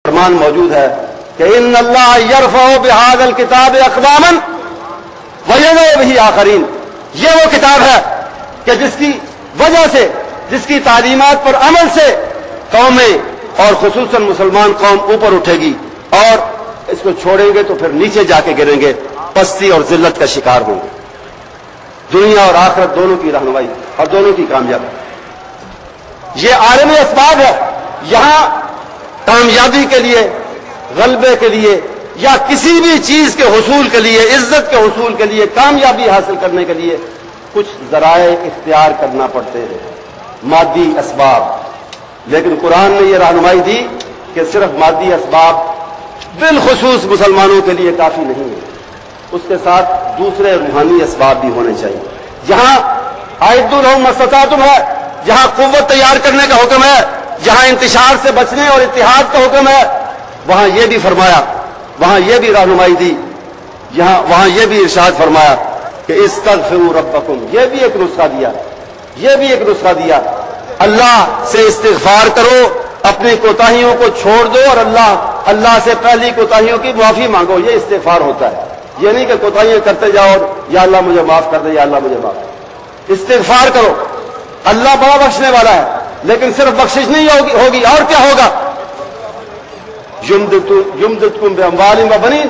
فرمان موجود ہے کہ ان اللہ یرفع بہذا الکتاب اقواما ویضع بہ آخرین. یہ وہ کتاب ہے کہ جس کی وجہ سے، جس کی تعلیمات پر عمل سے قومیں اور خصوصاً مسلمان قوم اوپر اٹھے گی، اور اس کو چھوڑیں گے تو پھر نیچے جا کے گریں گے، پستی اور ذلت کا شکار ہوں گے. دنیا اور آخرت دونوں کی رہنمائی اور دونوں کی کامیابی، یہ عالمی اسباب ہے. یہاں کامیابی کے لیے، غلبے کے لیے، یا کسی بھی چیز کے حصول کے لیے، عزت کے حصول کے لیے، کامیابی حاصل کرنے کے لیے کچھ ذرائع اختیار کرنا پڑتے ہیں، مادی اسباب. لیکن قرآن نے یہ رہنمائی دی کہ صرف مادی اسباب بالخصوص مسلمانوں کے لیے کافی نہیں ہے، اس کے ساتھ دوسرے روحانی اسباب بھی ہونے چاہیے. جہاں اعدوا لهم ما استطعتم ہے، جہاں قوت تیار کرنے کا حکم ہے، جہاں انتشار سے بچنے اور اتحاد کا حکم ہے، وہاں یہ بھی فرمایا، وہاں یہ بھی رہنمائی دی، وہاں یہ بھی ارشاد فرمایا کہ استغفروا ربکم. یہ بھی ایک نسخہ دیا، یہ بھی ایک نسخہ دیا. اللہ سے استغفار کرو، اپنی کوتاہیوں کو چھوڑ دو اور اللہ سے پہلی کوتاہیوں کی معافی مانگو. یہ استغفار ہوتا ہے. یہ نہیں کہ کوتاہیاں کرتے جاؤ اور یا اللہ مجھے معاف کر دے، یا اللہ مجھے معاف کر دے. استغفار کرو. اللہ بڑا بخشنے والا ہے، لیکن صرف بخشش نہیں ہوگی، اور کیا ہوگا؟ یمددکم باموال وبنین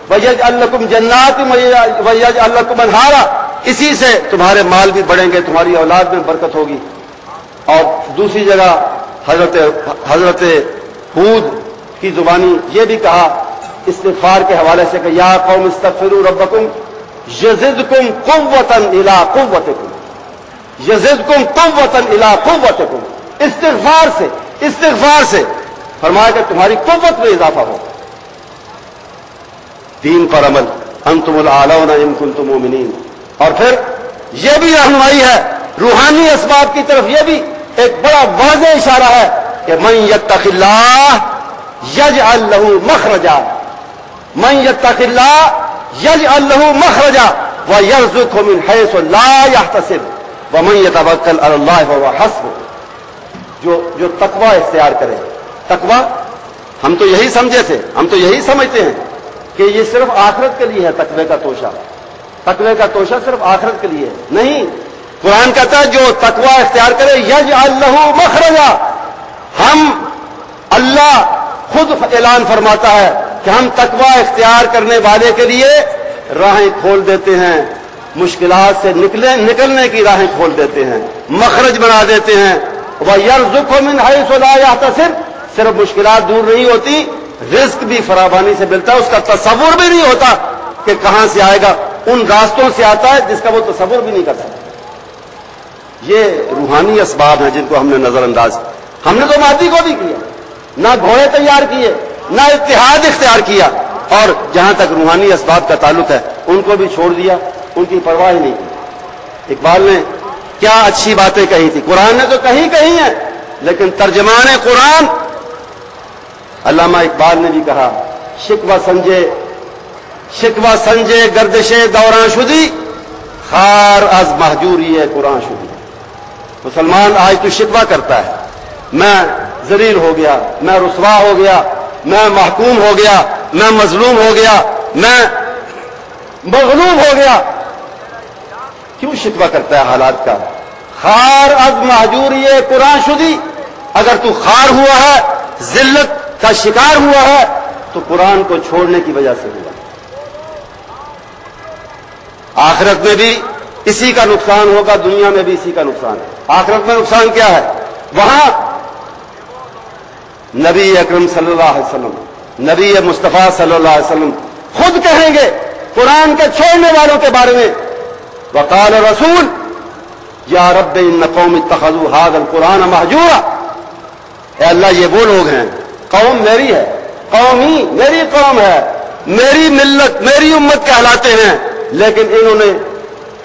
ویجعل لکم جنات ویجعل لکم انہارا. اسی سے تمہارے مال بھی بڑھیں گے، تمہاری اولاد میں برکت ہوگی. اور دوسری جگہ حضرت ہود کی زبانی یہ بھی کہا استغفار کے حوالے سے کہ یا قوم استغفروا ربکم یزدکم قوۃ الی قوتکم، یزدکم قوۃ الی قوتکم. استغفار سے فرمایا کہ تمہاری قوت میں اضافہ ہو. دین پر عمل، انتم الاعلون ان کنتم مؤمنین. اور پھر یہ بھی رہنمائی ہے روحانی اسباب کی طرف. یہ بھی ایک بڑا واضح اشارہ ہے کہ من یتق اللہ یجعل له مخرجا، من یتق اللہ یجعل له مخرجا ویرزقه من حیث لا یحتسب ومن یتوکل علی اللہ فهو حسبہ. جو تقوی اختیار کرے. تقوی ہم تو یہی سمجھے تھے، ہم تو یہی سمجھتے ہیں کہ یہ صرف آخرت کے لیے ہے. تقوی کا توشہ، تقوی کا توشہ صرف آخرت کے لیے ہے. نہیں، قرآن کہتا ہے جو تقوی اختیار کرے یجعل له مخرجا. اللہ خود اعلان فرماتا ہے کہ ہم تقوی اختیار کرنے والے کے لیے راہیں کھول دیتے ہیں، مشکلات سے نکلنے کی راہیں کھول دیتے ہیں، مخرج بنا دیتے ہیں. وَيَرْزُقْهُ مِنْ حَيْثُ لَا يَحْتَسِبْ. صرف مشکلات دور نہیں ہوتی، رزق بھی فراوانی سے ملتا ہے. اس کا تصور بھی نہیں ہوتا کہ کہاں سے آئے گا، ان راستوں سے آتا ہے جس کا وہ تصور بھی نہیں کر سکتا. یہ روحانی اسباب ہیں جن کو ہم نے نظر انداز کیا. ہم نے تو مادی کو بھی کیا، نہ گھوڑے تیار کیے، نہ اتحاد اختیار کیا، اور جہاں تک روحانی اسباب کا تعلق ہے ان کو بھی چھوڑ دیا، ان کی پرواہ نہیں کی. اقبال نے کیا اچھی باتیں کہی تھی. قرآن نے تو کہیں ہیں، لیکن ترجمان قرآن علامہ اقبال نے بھی کہا شکوہ سنجے گردش دوران شدی خار از محجوری قرآن شدی. مسلمان آج تو شکوہ کرتا ہے، میں ذلیل ہو گیا، میں رسوا ہو گیا، میں محکوم ہو گیا، میں مظلوم ہو گیا، میں مغلوب ہو گیا. کیوں شکوہ کرتا ہے حالات کا؟ خار از محجوری قرآن شدی. اگر تو خار ہوا ہے، ذلت کا شکار ہوا ہے، تو قرآن کو چھوڑنے کی وجہ سے ہوا. آخرت میں بھی اسی کا نقصان ہوگا، دنیا میں بھی اسی کا نقصان ہے. آخرت میں نقصان کیا ہے؟ وہاں نبی اکرم صلی اللہ علیہ وسلم، نبی مصطفیٰ صلی اللہ علیہ وسلم خود کہیں گے قرآن کے چھوڑنے والوں کے بارے میں، وقال رسول یا رب ان قوم اتخذوا هذا القرآن مہجورا. اے اللہ یہ وہ لوگ ہیں، قوم میری ہے، قوم ہی میری قوم ہے، میری ملت، میری امت کہلاتے ہیں، لیکن انہوں نے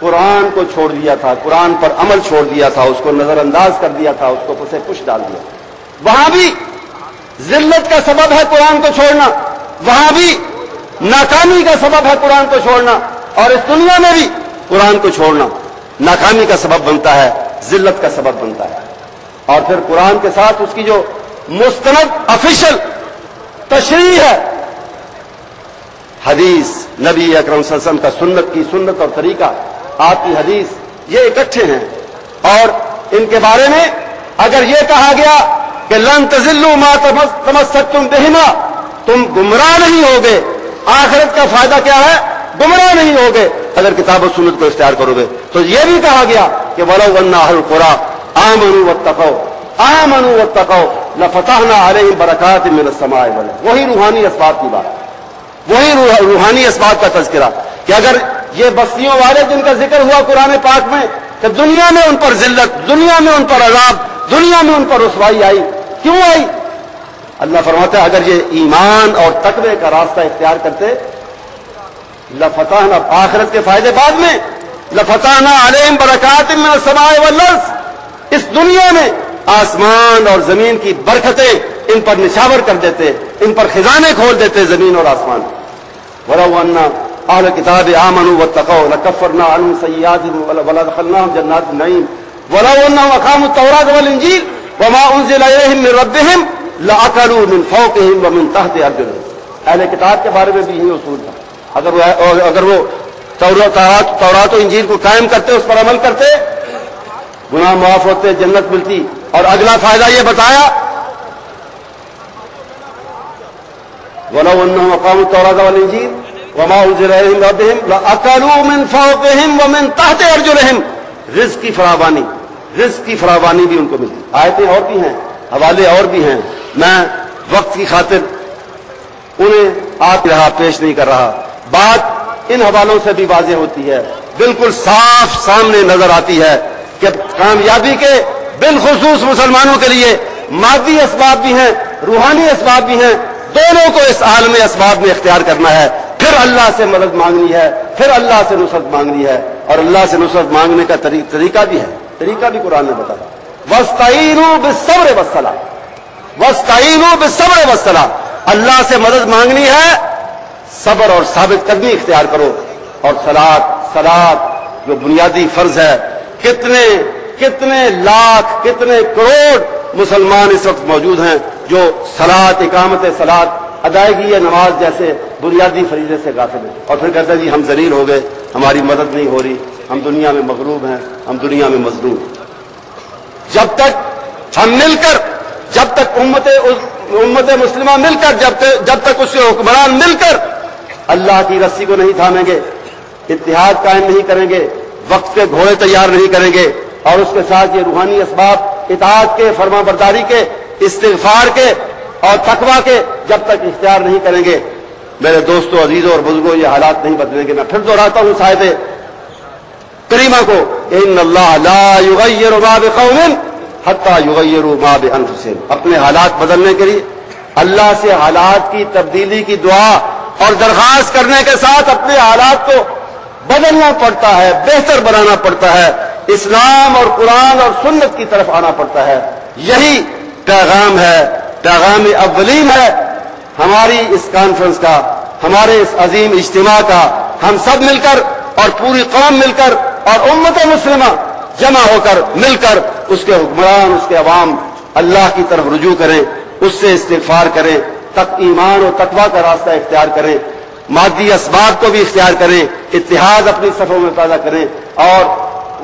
قرآن کو چھوڑ دیا تھا، قرآن پر عمل چھوڑ دیا تھا، اس کو نظر انداز کر دیا تھا، اس کو پسے پش ڈال دیا. وہاں بھی ذلت کا سبب ہے قرآن کو چھوڑنا، وہاں بھی ناکامی کا سبب ہے قرآن کو چھوڑنا، اور اس دنیا میں بھی قرآن کو چھوڑنا ناکامی کا سبب بنتا ہے، ذلت کا سبب بنتا ہے. اور پھر قرآن کے ساتھ اس کی جو مستند آفیشل तशरीह है। हदीस, नबी अकरम सल्लल्लाहु अलैहि वसल्लम का सुन्नत और तरीका, आपकी हदीस, ये इकट्ठे हैं। और इनके बारे में अगर ये कहा गया कि लन तज़िल्लू मा तमस्सकतुम बिहिमा, तुम गुमराह नहीं होगे, आखिरत का फायदा क्या है? गुमराह नहीं होगे अगर किताब और सुन्नत को इख्तियार करोगे। तो ये भी कहा गया कि वलौ अन्ना अहलुल कुरा आमनू वत्तक़ौ लफतहना अलैहिम बरकातिन मिनस समाई वल अर्ज़। वही रूहानी असबाब की बात, वही रूहानी असबाब का तज़किरा कि अगर ये बस्तियों वाले जिनका जिक्र हुआ कुरान पाक में कि दुनिया में उन पर जिल्लत, दुनिया में उन पर अज़ाब, दुनिया में उन पर रुसवाई आई, क्यों आई? अल्लाह फरमाता है अगर ये ईमान और तकवे का रास्ता इख्तियार करते लफतहना, आखिरत के फायदे बाद में, लफतहना अलैहिम बरकातिन मिनस समाई वल अर्ज़, इस दुनिया में आसमान और जमीन की बरकतें इन पर निछावर कर देते, इन पर खजाने खोल देते जमीन और आसमान। वलौ अन्ना अहल किताब आमनू वत्तक़ौ लकफ़रना अन्हुम सय्यिआतिहिम वलदख़लनाहुम जन्नातिन नईम वलौ अन्नहुम अक़ामुत तौरात वल इंजील वमा उन्ज़िला इलैहिम मिन रब्बिहिम लअकलू मिन फ़ौक़िहिम व मिन तहति अर्जुलिहिम। अहले किताब के बारे में भी यही उसूल था। अगर वो तौरात और इंजील को कायम करते, उस पर अमल करते, गुनाह माफ होते, जन्नत मिलती। और अगला फायदा ये बताया वलौ अन्नहुम अक़ामुत तौरात वल इंजील वमा उन्ज़िला इलैहिम मिन रब्बिहिम लअकलू मिन फ़ौक़िहिम व मिन तहति अर्जुलिहिम। रिज़्क़ की फरावानी भी उनको मिलती। आयतें और भी हैं, हवाले और भी हैं, मैं वक्त की खातिर उन्हें आप यहाँ पेश नहीं कर रहा। बात इन हवालों से भी वाज़ेह होती है, बिल्कुल साफ सामने नजर आती है कि कामयाबी के बिलखुसूस मुसलमानों के लिए मादी असबाब भी हैं, रूहानी असबाब भी हैं, दोनों को इस आलम असबाब में इख्तियार करना है। फिर अल्लाह से मदद मांगनी है, फिर अल्लाह से नुसरत मांगनी है। और अल्लाह से नुसरत मांगने का तरीका भी है, तरीका भी कुरान ने बताया, वस्तईनू बिस्सब्र वस्सलाह, वस्तईनू बिस्सब्र वस्सलाह। अल्लाह से मदद मांगनी है, सब्र और साबित कदमी इख्तियार करो। और सलात जो बुनियादी फर्ज है, कितने लाख, कितने करोड़ मुसलमान इस वक्त मौजूद हैं जो सलात, इकामत सलात, अदायगी या नमाज जैसे बुनियादी फरीजे से गाफिल हैं। और फिर कहते हैं जी हम जलील हो गए, हमारी मदद नहीं हो रही, हम दुनिया में मगलूब हैं, हम दुनिया में मजलूम। जब तक हम मिलकर, जब तक उम्मत मुस्लिमा मिलकर, जब तक उसके हुक्मरान मिलकर अल्लाह की रस्सी को नहीं थामेंगे, इत्तिहाद कायम नहीं करेंगे, वक्त के घोड़े तैयार नहीं करेंगे, और उसके साथ ये रूहानी असबाब इताअत के, फरमाबरदारी के, इस्तिग़फ़ार के और तकवा के जब तक इख्तियार नहीं करेंगे, मेरे दोस्तों, अजीजों और बुजुर्गों, ये हालात नहीं बदलेंगे। मैं फिर दोहराता हूं आयत करीमा को, इन्नल्लाह ला युग़य्यिरु मा बिक़ौमिन हत्ता युग़य्यिरु मा बिअन्फुसिहिम। अपने हालात बदलने के लिए अल्लाह से हालात की तब्दीली की दुआ और दरख्वास्त करने के साथ अपने हालात को बदलना पड़ता है, बेहतर बनाना पड़ता है, इस्लाम और कुरान और सुन्नत की तरफ आना पड़ता है। यही पैगाम है, पैगाम अव्वलीन है हमारी इस कॉन्फ्रेंस का, हमारे इस अजीम इज्तिमा का। हम सब मिलकर और पूरी कौम मिलकर और उम्मत मुस्लिमा जमा होकर मिलकर उसके हुक्मरान, उसके अवाम अल्लाह की तरफ रुजू करें, उससे इस्तिग़फ़ार करें, तक ईमान और तकवा का रास्ता इख्तियार करें, मादी असबाब को भी इख्तियार करें, इत्तिहाद अपनी सफ़ों में पैदा करें और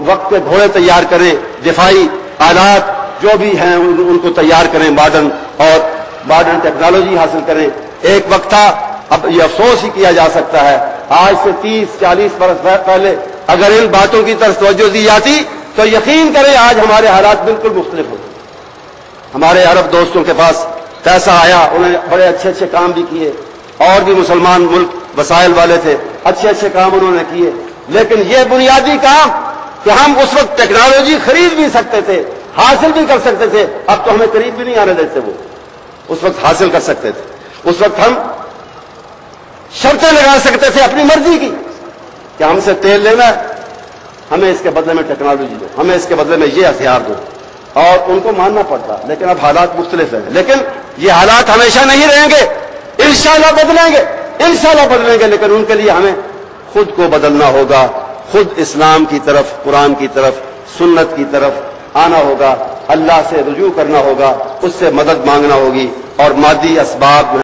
वक्त के घोड़े तैयार करें, दिफाई आलात जो भी हैं उनको तैयार करें, मॉडर्न टेक्नोलॉजी हासिल करें। एक वक्त था, अब ये अफसोस ही किया जा सकता है, आज से 30-40 बरस पहले अगर इन बातों की तरफ तवज्जो दी जाती तो यकीन करें आज हमारे हालात बिल्कुल मुख्तलिफ होते। हमारे अरब दोस्तों के पास पैसा आया, उन्होंने बड़े अच्छे काम भी किए, और भी मुसलमान मुल्क वसाइल वाले थे, अच्छे काम उन्होंने किए। लेकिन ये बुनियादी काम कि हम उस वक्त टेक्नोलॉजी खरीद भी सकते थे, हासिल भी कर सकते थे, अब तो हमें करीब भी नहीं आने देते। वो उस वक्त हासिल कर सकते थे, उस वक्त हम शर्तें लगा सकते थे अपनी मर्जी की कि हमसे तेल लेना है, हमें इसके बदले में टेक्नोलॉजी दो, हमें इसके बदले में ये हथियार दो, और उनको मानना पड़ता। लेकिन अब हालात मुख्तलिफ हैं, लेकिन ये हालात हमेशा नहीं रहेंगे, इंशाअल्लाह बदलेंगे, लेकिन उनके लिए हमें खुद को बदलना होगा, खुद इस्लाम की तरफ, कुरान की तरफ, सुन्नत की तरफ आना होगा, अल्लाह से रुजू करना होगा, उससे मदद मांगना होगी, और मादी असबाब